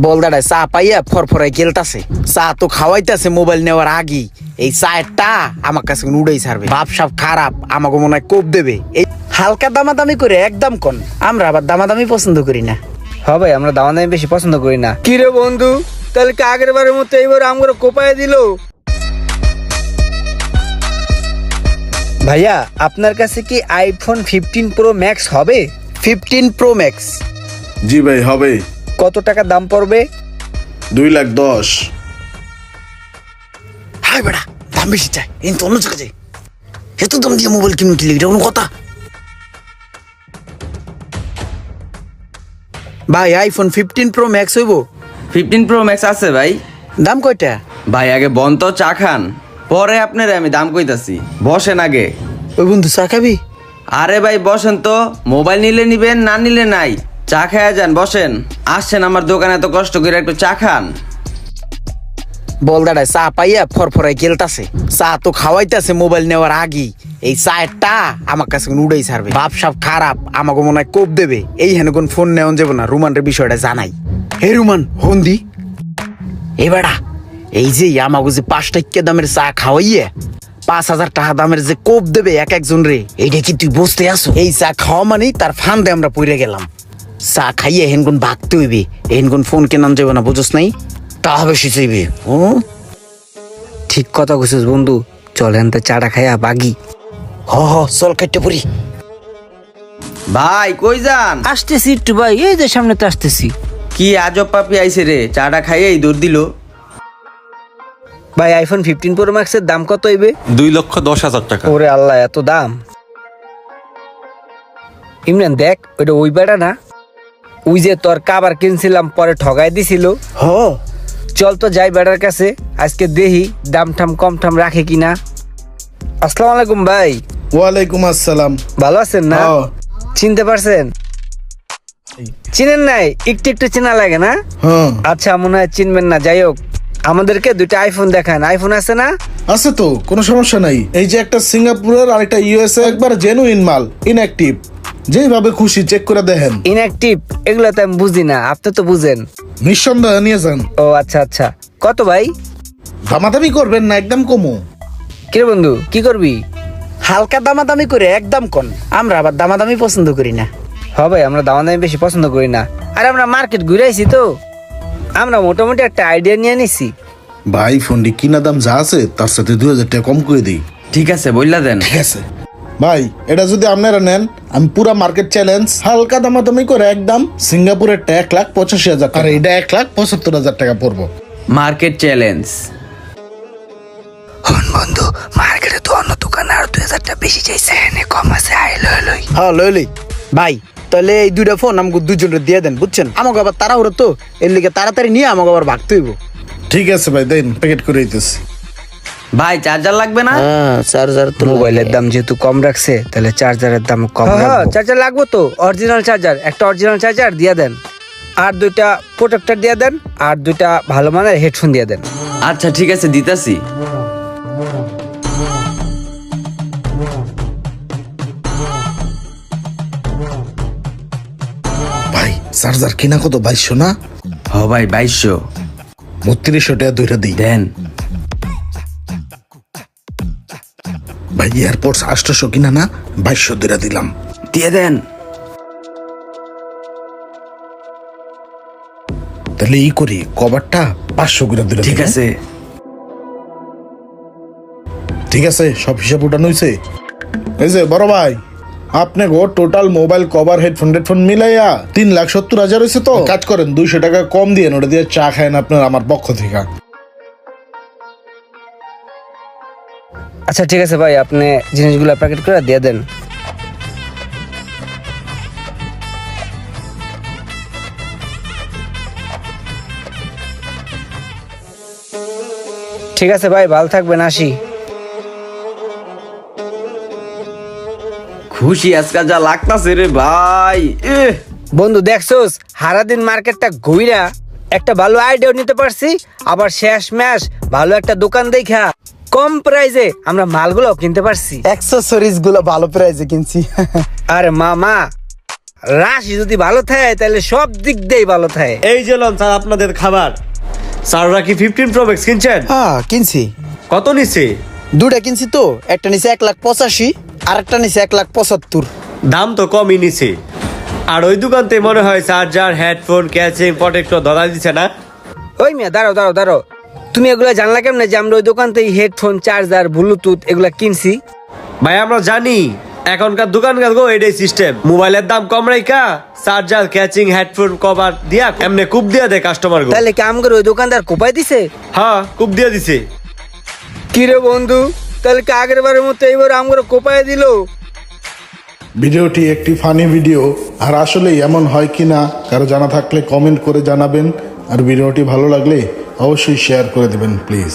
বলদাটায় চা পাইয়া ফরফরাই গেলতাছে। চা তো খাওয়াইতাছে মোবাইল নেওয়ার আগেই। এই চায়েরটা আমার কাছে উড়াই ছাড়বে। বাপ সাপ খারাপ, আমাকে মনে হয় কোপ দেবে। এই হালকা দামাদামি করে একদম কন, আমরা আবার দামাদামি পছন্দ করি না। হ্যাঁ ভাই, আমরা দামাদামি বেশি পছন্দ করি না। কি রে বন্ধু, তাহলে কি আগের বারের মতো এইবার আমরা কোপায় দিল? ভাইয়া, আপনার কাছে কি আইফোন 15 প্রো ম্যাক্স হবে? 15 প্রো ম্যাক্স? জি ভাই হবে। কত টাকা দাম পড়বে? 2,10,000। হাই বেড়া, দাম বেশি চাই, এই তো অন্য জায়গায় যাই। এত দাম দিয়ে মোবাইল কিনুন কি এটা কোনো কথা? ভাই আইফোন 15 প্রো ম্যাক্স হইব? 15 প্রো ম্যাক্স আছে ভাই। দাম কয়টা? ভাই আগে বন তো চা খান, পরে আপনারে আমি দাম কইতাছি। বসেন আগে। ওই বন্ধু চা খাবি? আরে ভাই বসেন তো, মোবাইল নিলে নিবেন, না নিলে নাই। চা খায়া যান, বসেন। আসছেন আমার দোকানে এত কষ্ট করে, একটু চা খান। বলদাটায় চা পাইয়া ফরফরাই গেলতাছে। চা তো খাওয়াইতাছে মোবাইল নেওয়ার আগেই। এই চায়েরটা আমার কাছে উড়াই ছাড়বে। বাপ সাপ খারাপ, আমাকে মনে হয় কোপ দেবে। এই হেন কোন ফোন নেওয়া যাবে না, রুমানের বিষয়টা জানাই। হে রুমান, হন্দি এ বেড়া, এই যে আমাকে যে 5 টাকা দামের চা খাওয়াইয়া 5,000 টাকা দামের যে কোপ দেবে এক একজন রে, এইটা কি তুই বুঝতে আসো? এই চা খাওয়া মানেই তার ফান্দে আমরা পড়ে গেলাম। চা খাইয়ে হেনগুন ভাগতে হইবে, হেনগুন ফোন কেনান যাবে না, বুঝোস নাই? তা বেশি চাইবে। ও ঠিক কথা কইছিস বন্ধু, চলেন তো চাটা খাইয়া বাগি। হ হ, চল কাটতে পড়ি। ভাই কই যান? আসতেছি একটু ভাই, এই যে সামনে তো আসতেছি। কি আজব পাপি আইছে রে, চাটা খাইয়েই দূর দিল। ভাই আইফোন 15 প্রো ম্যাক্সের দাম কত হইবে? 2,10,000 টাকা। ওরে আল্লাহ, এত দাম! ইমরান দেখ, ওইটা ওই বেড়া না? ওই যে তোর কাবার কিনছিলাম, পরে ঠগাই দিছিল। হ, চল তো যাই বেড়ার কাছে, আজকে দেখি দাম ঠাম কম ঠাম রাখে কিনা। আসসালামু আলাইকুম ভাই। ওয়ালাইকুম আসসালাম। ভালো আছেন না? হ্যাঁ। চিনতে পারছেন? চিনেন নাই? একটু একটু চেনা লাগে না? হ্যাঁ আচ্ছা, মনে হয় চিনবেন না। যাই হোক, আমাদেরকে দুইটা আইফোন দেখান। আইফোন আছে না? আছে তো, কোনো সমস্যা নাই। এই যে একটা সিঙ্গাপুরের আর একটা ইউএসএ, একবার জেনুইন মাল, ইনঅ্যাক্টিভ। যেভাবে খুশি চেক করে দেখেন। ইনঅ্যাক্টিভ এগুলো তো আমি বুঝি না, আপনি তো বুঝেন। নিঃসন্দেহে নিয়ে যান। ও আচ্ছা আচ্ছা, কত ভাই? দামাদামি করবেন না, একদম কমো। কিরে বন্ধু, কি করবি? হালকা দামাদামি করে একদম কন, আমরা আবার দামাদামি পছন্দ করি না। হ্যাঁ ভাই, আমরা দামাদামি বেশি পছন্দ করি না। আর আমরা মার্কেট ঘুরে আইছি তো, আমরা মোটামুটি একটা আইডিয়া নিয়ে নিছি। ভাই ফোনটি কিনা দাম যা আছে তার সাথে 2,000 টাকা কম করে দিই। ঠিক আছে, বললা দেন। ঠিক আছে ভাই, এটা যদি আপনারা নেন, আমি পুরা মার্কেট চ্যালেঞ্জ হালকা দামাদামি করে একদম সিঙ্গাপুরের 1,85,000 টাকা, আর এটা 1,75,000 টাকা পড়বো। Market challenge. হন বন্ধু, মার্কেটে তো অন্য দোকানে আর 2,000 টাকা বেশি চাইছে, এনে কম আছে, আই লই লই। হ্যাঁ লইলি ভাই, তাহলে এই দুইটা ফোন আমাকে দুজনের দিয়ে দেন, বুঝছেন? আমাকে আবার তাড়াহুড়ো তো, এর লিগে তাড়াতাড়ি নিয়ে আমাকে আবার ভাগতে হইব। ঠিক আছে ভাই, দেন প্যাকেট করে দিতেছি। ভাই চার্জার লাগবে না? হ্যাঁ, চার্জার তো মোবাইলের দাম যেহেতু কম রাখছে, তাহলে চার্জারের দাম কম রাখবো। চার্জার লাগবো তো, অরিজিনাল চার্জার, একটা অরিজিনাল চার্জার দিয়ে দেন। আর দুইটা প্রোটেক্টর দিয়ে দেন, আর দুইটা ভালো মানের হেডফোন দিয়ে দেন। আচ্ছা ঠিক আছে, দিতাছি। ভাই চার্জার কিনা কত? 2,200 না? হ ভাই 2,200। 3200 টাকা দুইটা দিই। দেন। ভাই এয়ারপোর্টস 800 কিনা না? 2,200 দুইটা দিলাম। দিয়ে দেন। তাহলে ই করি, কভারটা 500 করে দুইটা ঠিক দিই। আছে। ঠিক আছে, সব হিসাব উঠানো হয়েছে। এই যে বড় ভাই, আপনি গো টোটাল মোবাইল কভার হেডফোন মিলাইয়া 3,70,000 হয়েছে। তো কাজ করেন, 200 টাকা কম দিয়ে ওটা দিয়ে চা খায়েন আপনার আমার পক্ষ থেকে। আচ্ছা ঠিক আছে ভাই, আপনি জিনিসগুলো প্যাকেট করে দিয়ে দেন। ঠিক আছে ভাই, ভালো থাকবেন, আসি। খুশি আজকাল যা লাগতাছে রে ভাই। বন্ধু দেখছোস, সারাদিন মার্কেটটা ঘুইরা একটা ভালো আইডিয়া নিতে পারছি, আবার শেষ ম্যাশ ভালো একটা দোকান দেখা কম প্রাইজে আমরা মালগুলো কিনতে পারছি। অ্যাক্সেসরিজ গুলো ভালো প্রাইসে কিনছি। আরে মামা, রাশি যদি ভালো থাকে তাহলে সব দিক দিয়েই ভালো থাকে। এই যে লন স্যার আপনাদের খাবার। স্যাররা কি 15 প্রো ম্যাক্স কিনছেন? হ্যাঁ কিনছি, কত নিচ্ছে? দুটা কিনছি তো, একটা নিচে 1,85,000 আর একটা নিচে 1,75,000। দাম তো কমই নিছে। আর ওই দোকানতে মনে হয় চার্জার, হেডফোন, ক্যাচিং, প্রোটেক্টর ধরা দিচ্ছে না? ওই মিয়া দাঁড়াও, তুমি এগুলা জানলা কেমনে যে আমরা ওই দোকান থেকে হেডফোন, চার্জার, ব্লুটুথ এগুলা কিনছি? ভাই আমরা জানি এখনকার দোকানকার গো এটাই সিস্টেম, মোবাইলের দাম কম রাইকা চার্জার, ক্যাচিং, হেডফোন কভার দিয়া এমনি কুপ দিয়া দেয় কাস্টমার গো। তাহলে কি আমগর ওই দোকানদার কোপাই দিছে? হ্যাঁ কুপ দিয়া দিছে। কিরে বন্ধু, তাহলে কি আগের বারের মতো এইবার আমগর কোপাই দিল? ভিডিওটি একটি ফানি ভিডিও, আর আসলে এমন হয় কিনা কারো জানা থাকলে কমেন্ট করে জানাবেন, আর ভিডিওটি ভালো লাগলে অবশ্যই শেয়ার করে দেবেন প্লিজ।